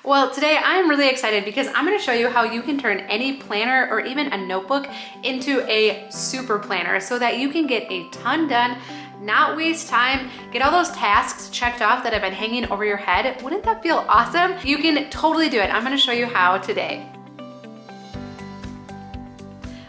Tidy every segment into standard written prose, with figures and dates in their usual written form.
Well, today I'm really excited because I'm going to show you how you can turn any planner or even a notebook into a super planner so that you can get a ton done, not waste time, get all those tasks checked off that have been hanging over your head. Wouldn't that feel awesome? You can totally do it. I'm going to show you how today.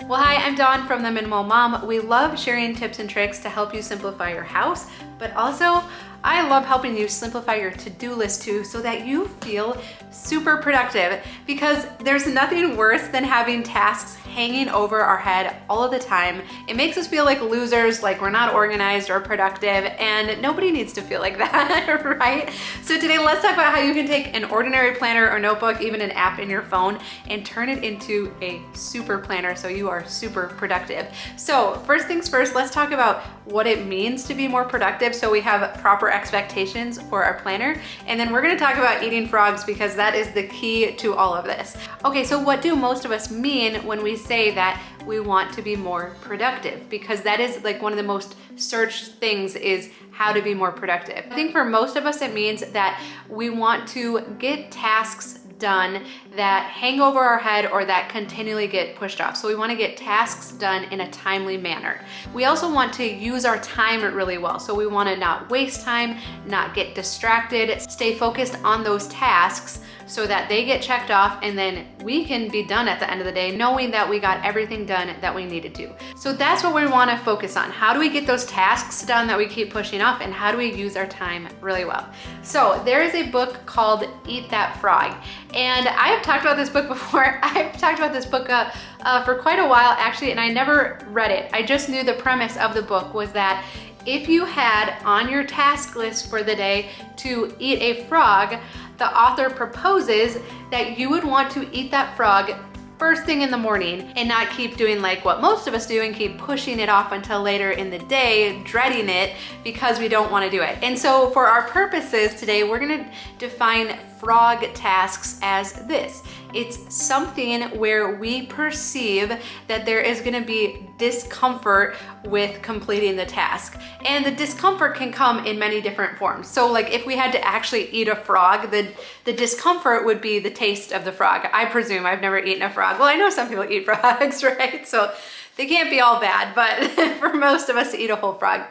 Well, hi, I'm Dawn from The Minimal Mom. We love sharing tips and tricks to help you simplify your house, but also I love helping you simplify your to-do list too so that you feel super productive, because there's nothing worse than having tasks hanging over our head all of the time. It makes us feel like losers, like we're not organized or productive, and nobody needs to feel like that, right? So today, let's talk about how you can take an ordinary planner or notebook, even an app in your phone, and turn it into a super planner so you are super productive. So first things first, let's talk about what it means to be more productive so we have proper expectations for our planner. And then we're gonna talk about eating frogs because that is the key to all of this. Okay, so what do most of us mean when we say that we want to be more productive? Because that is like one of the most searched things, is how to be more productive. I think for most of us it means that we want to get tasks done that hang over our head or that continually get pushed off. So we want to get tasks done in a timely manner. We also want to use our time really well. So we want to not waste time, not get distracted, stay focused on those tasks so that they get checked off, and then we can be done at the end of the day knowing that we got everything done that we needed to. So that's what we want to focus on. How do we get those tasks done that we keep pushing off, and how do we use our time really well? So there is a book called Eat That Frog, and I've talked about this book before. I've talked about this book for quite a while actually, and I never read it. I just knew the premise of the book was that if you had on your task list for the day to eat a frog, the author proposes that you would want to eat that frog first thing in the morning and not keep doing like what most of us do and keep pushing it off until later in the day, dreading it because we don't want to do it. And so for our purposes today, we're going to define frog tasks as this. It's something where we perceive that there is going to be discomfort with completing the task. And the discomfort can come in many different forms. So like if we had to actually eat a frog, the discomfort would be the taste of the frog. I presume. I've never eaten a frog. Well, I know some people eat frogs, right? So they can't be all bad, but for most of us to eat a whole frog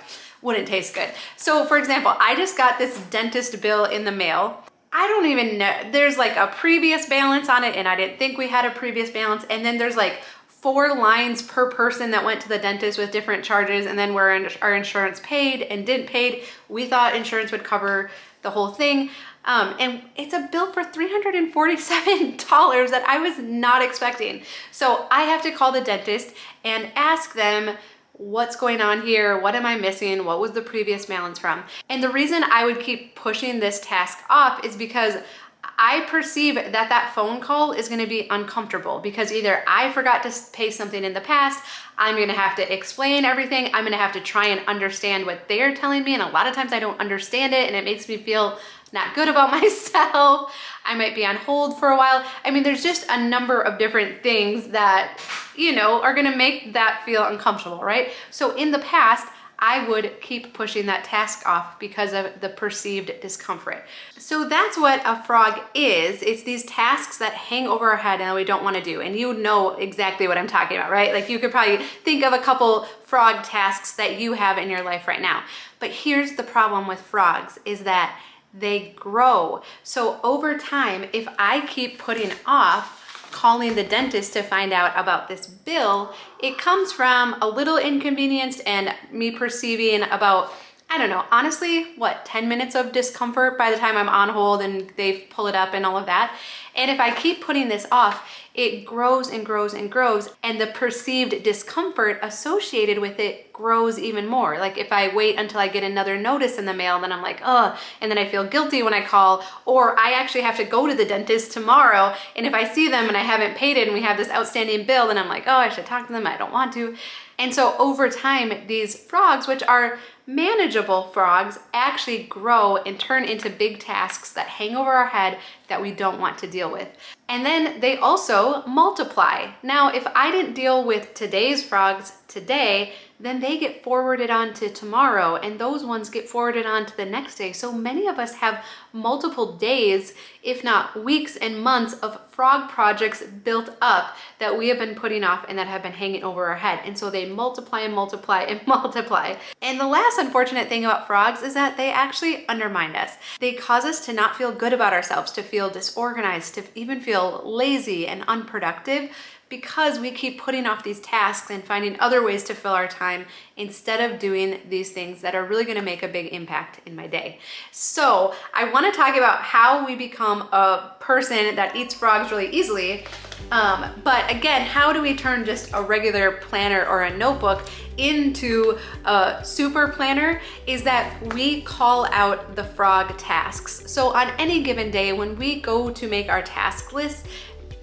wouldn't taste good. So for example, I just got this dentist bill in the mail. I don't even know, there's like a previous balance on it, and I didn't think we had a previous balance. And then there's like 4 lines per person that went to the dentist with different charges, and then where our insurance paid and didn't paid. We thought insurance would cover the whole thing. And it's a bill for $347 that I was not expecting. So I have to call the dentist and ask them, what's going on here? What am I missing? What was the previous balance from? And the reason I would keep pushing this task off is because I perceive that that phone call is going to be uncomfortable, because either I forgot to pay something in the past, I'm going to have to explain everything, I'm going to have to try and understand what they're telling me, and a lot of times I don't understand it and it makes me feel not good about myself. I might be on hold for a while. I mean, there's just a number of different things that, you know, are gonna make that feel uncomfortable, right? So in the past, I would keep pushing that task off because of the perceived discomfort. So that's what a frog is. It's these tasks that hang over our head and that we don't want to do. And you know exactly what I'm talking about, right? Like you could probably think of a couple frog tasks that you have in your life right now. But here's the problem with frogs, is that they grow. So over time, if I keep putting off calling the dentist to find out about this bill, it comes from a little inconvenience and me perceiving about, I don't know, honestly, what, 10 minutes of discomfort by the time I'm on hold and they pull it up and all of that. And if I keep putting this off, it grows and grows and grows, and the perceived discomfort associated with it grows even more. Like if I wait until I get another notice in the mail, then I'm like, oh, and then I feel guilty when I call, or I actually have to go to the dentist tomorrow, and if I see them and I haven't paid it and we have this outstanding bill, then I'm like, oh, I should talk to them, I don't want to. And so over time, these frogs, which are manageable frogs, actually grow and turn into big tasks that hang over our head that we don't want to deal with. And then they also multiply. Now, if I didn't deal with today's frogs today, then they get forwarded on to tomorrow, and those ones get forwarded on to the next day. So many of us have multiple days, if not weeks and months, of frog projects built up that we have been putting off and that have been hanging over our head. And so they multiply and multiply and multiply. And the last unfortunate thing about frogs is that they actually undermine us. They cause us to not feel good about ourselves, to feel disorganized, to even feel lazy and unproductive, because we keep putting off these tasks and finding other ways to fill our time instead of doing these things that are really gonna make a big impact in my day. So I wanna talk about how we become a person that eats frogs really easily. But again, how do we turn just a regular planner or a notebook into a super planner is that we call out the frog tasks. So on any given day, when we go to make our task list,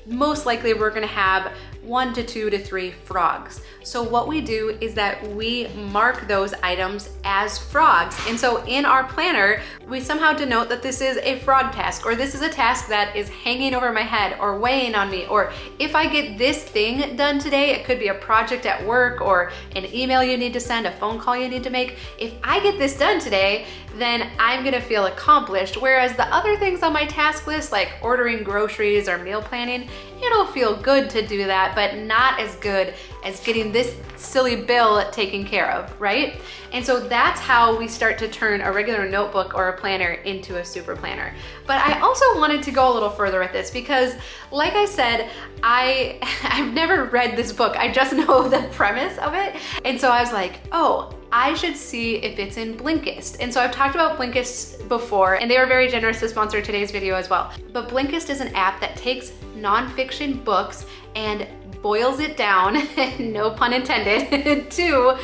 most likely we're gonna have 1 to 2 to 3 frogs. So what we do is that we mark those items as frogs. And so in our planner, we somehow denote that this is a frog task, or this is a task that is hanging over my head or weighing on me, or if I get this thing done today, it could be a project at work or an email you need to send, a phone call you need to make. If I get this done today, then I'm gonna feel accomplished. Whereas the other things on my task list, like ordering groceries or meal planning, it'll feel good to do that, but not as good as getting this silly bill taken care of, right? And so that's how we start to turn a regular notebook or a planner into a super planner. But I also wanted to go a little further with this because, like I said, I've never read this book. I just know the premise of it. And so I was like, oh, I should see if it's in Blinkist. And so I've talked about Blinkist before, and they were very generous to sponsor today's video as well. But Blinkist is an app that takes nonfiction books and boils it down, no pun intended, to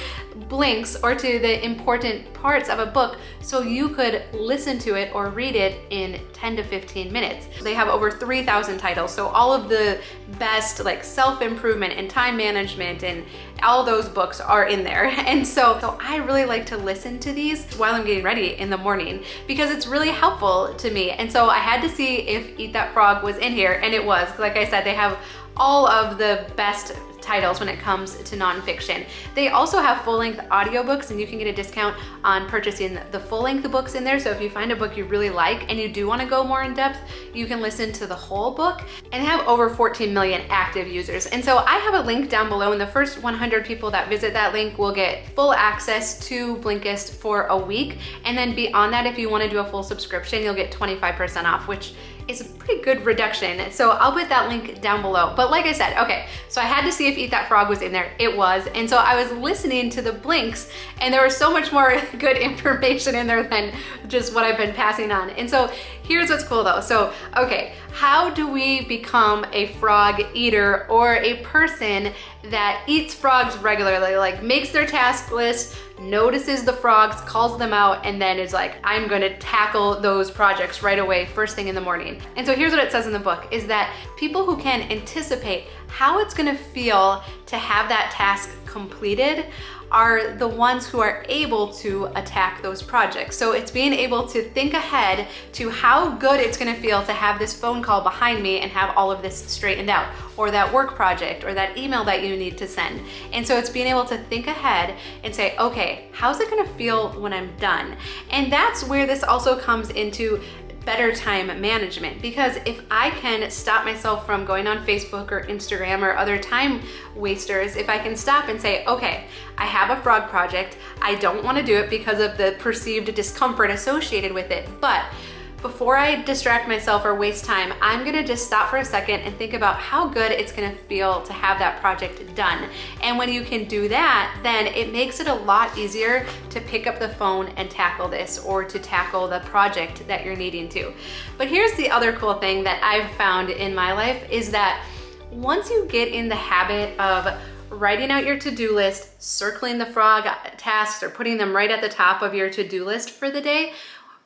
blinks or to the important parts of a book so you could listen to it or read it in 10 to 15 minutes. They have over 3,000 titles, so all of the best like self-improvement and time management and all those books are in there. And so I really like to listen to these while I'm getting ready in the morning because it's really helpful to me. And so I had to see if Eat That Frog was in here, and it was. Like I said, they have all of the best titles when it comes to nonfiction. They also have full-length audiobooks, and you can get a discount on purchasing the full-length books in there. So if you find a book you really like and you do want to go more in depth, you can listen to the whole book, and have over 14 million active users. And so I have a link down below, and the first 100 people that visit that link will get full access to Blinkist for a week. And then beyond that, if you want to do a full subscription, you'll get 25% off, which is a pretty good reduction. So I'll put that link down below. But like I said, okay, so I had to see if Eat That Frog was in there. It was. And so I was listening to the blinks, and there was so much more good information in there than just what I've been passing on. And so here's what's cool though. So, okay, how do we become a frog eater, or a person that eats frogs regularly, like makes their task list, notices the frogs, calls them out, and then is like, I'm gonna tackle those projects right away, first thing in the morning. And so here's what it says in the book, is that people who can anticipate how it's gonna feel to have that task completed are the ones who are able to attack those projects. So it's being able to think ahead to how good it's gonna feel to have this phone call behind me and have all of this straightened out, or that work project, or that email that you need to send. And so it's being able to think ahead and say, okay, how's it gonna feel when I'm done? And that's where this also comes into better time management, because if I can stop myself from going on Facebook or Instagram or other time wasters, if I can stop and say, okay, I have a frog project, I don't want to do it because of the perceived discomfort associated with it, but before I distract myself or waste time, I'm gonna just stop for a second and think about how good it's gonna feel to have that project done. And when you can do that, then it makes it a lot easier to pick up the phone and tackle this, or to tackle the project that you're needing to. But here's the other cool thing that I've found in my life, is that once you get in the habit of writing out your to-do list, circling the frog tasks, or putting them right at the top of your to-do list for the day,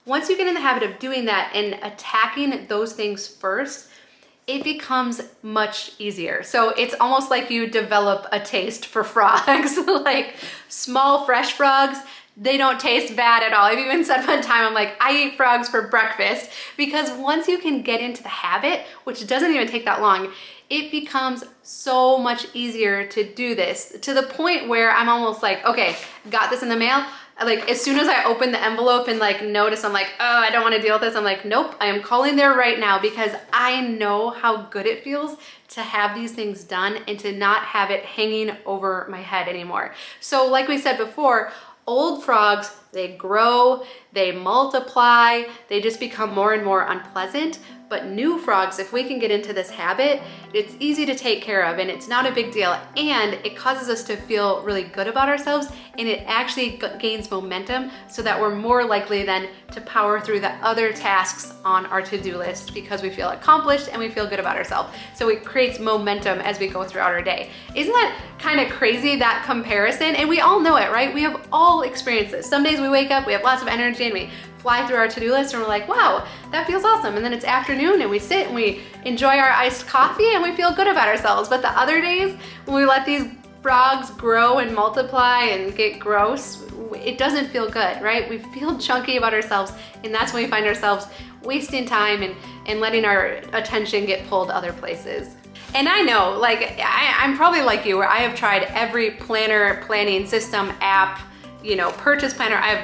once you get in the habit of doing that and attacking those things first, it becomes much easier. So it's almost like you develop a taste for frogs, like small fresh frogs, They don't taste bad at all. I've even said one time, I'm like, I eat frogs for breakfast, because once you can get into the habit, which doesn't even take that long, it becomes so much easier to do this, to the point where I'm almost like, okay, got this in the mail. Like, as soon as I open the envelope and like notice, I'm like, oh, I don't want to deal with this. I'm like, nope, I am calling there right now, because I know how good it feels to have these things done and to not have it hanging over my head anymore. So like we said before, old frogs, they grow, they multiply, they just become more and more unpleasant. But new frogs, if we can get into this habit, it's easy to take care of and it's not a big deal. And it causes us to feel really good about ourselves, and it actually gains momentum so that we're more likely then to power through the other tasks on our to-do list, because we feel accomplished and we feel good about ourselves. So it creates momentum as we go throughout our day. Isn't that kind of crazy, that comparison? And we all know it, right? We have all experienced this. Some days we wake up, we have lots of energy and we fly through our to-do list and we're like, wow, that feels awesome. And then it's afternoon and we sit and we enjoy our iced coffee and we feel good about ourselves. But the other days, when we let these frogs grow and multiply and get gross, it doesn't feel good, right? We feel chunky about ourselves, and that's when we find ourselves wasting time and letting our attention get pulled other places. And I know, like, I'm probably like you, where I have tried every planner, planning system, app, purchase planner. I've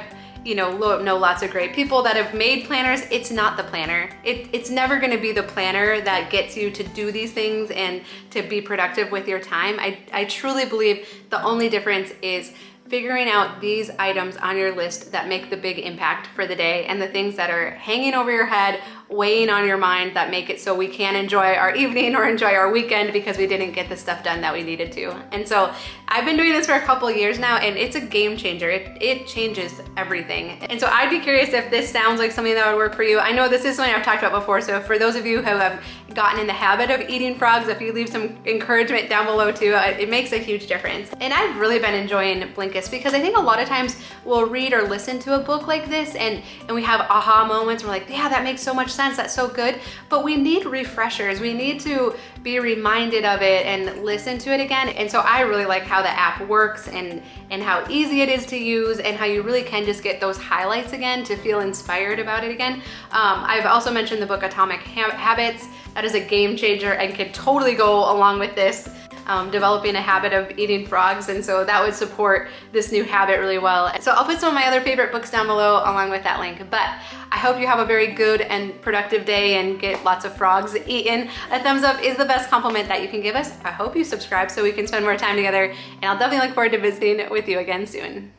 know lots of great people that have made planners. It's not the planner. It's never gonna be the planner that gets you to do these things and to be productive with your time. I truly believe the only difference is figuring out these items on your list that make the big impact for the day, and the things that are hanging over your head, weighing on your mind, that make it so we can't enjoy our evening or enjoy our weekend because we didn't get the stuff done that we needed to. And so I've been doing this for a couple years now, and it's a game changer. It changes everything. And so I'd be curious if this sounds like something that would work for you. I know this is something I've talked about before, so for those of you who have gotten in the habit of eating frogs, if you leave some encouragement down below too, it makes a huge difference. And I've really been enjoying Blinkist, because I think a lot of times we'll read or listen to a book like this and we have aha moments. We're like, yeah, that makes so much sense. That's so good. But we need refreshers. We need to be reminded of it and listen to it again. And so I really like how the app works and how easy it is to use, and how you really can just get those highlights again to feel inspired about it again. I've also mentioned the book Atomic Habits. That is a game changer and can totally go along with this. Developing a habit of eating frogs, and so that would support this new habit really well. So I'll put some of my other favorite books down below along with that link. But I hope you have a very good and productive day and get lots of frogs eaten. A thumbs up is the best compliment that you can give us. I hope you subscribe so we can spend more time together, and I'll definitely look forward to visiting with you again soon.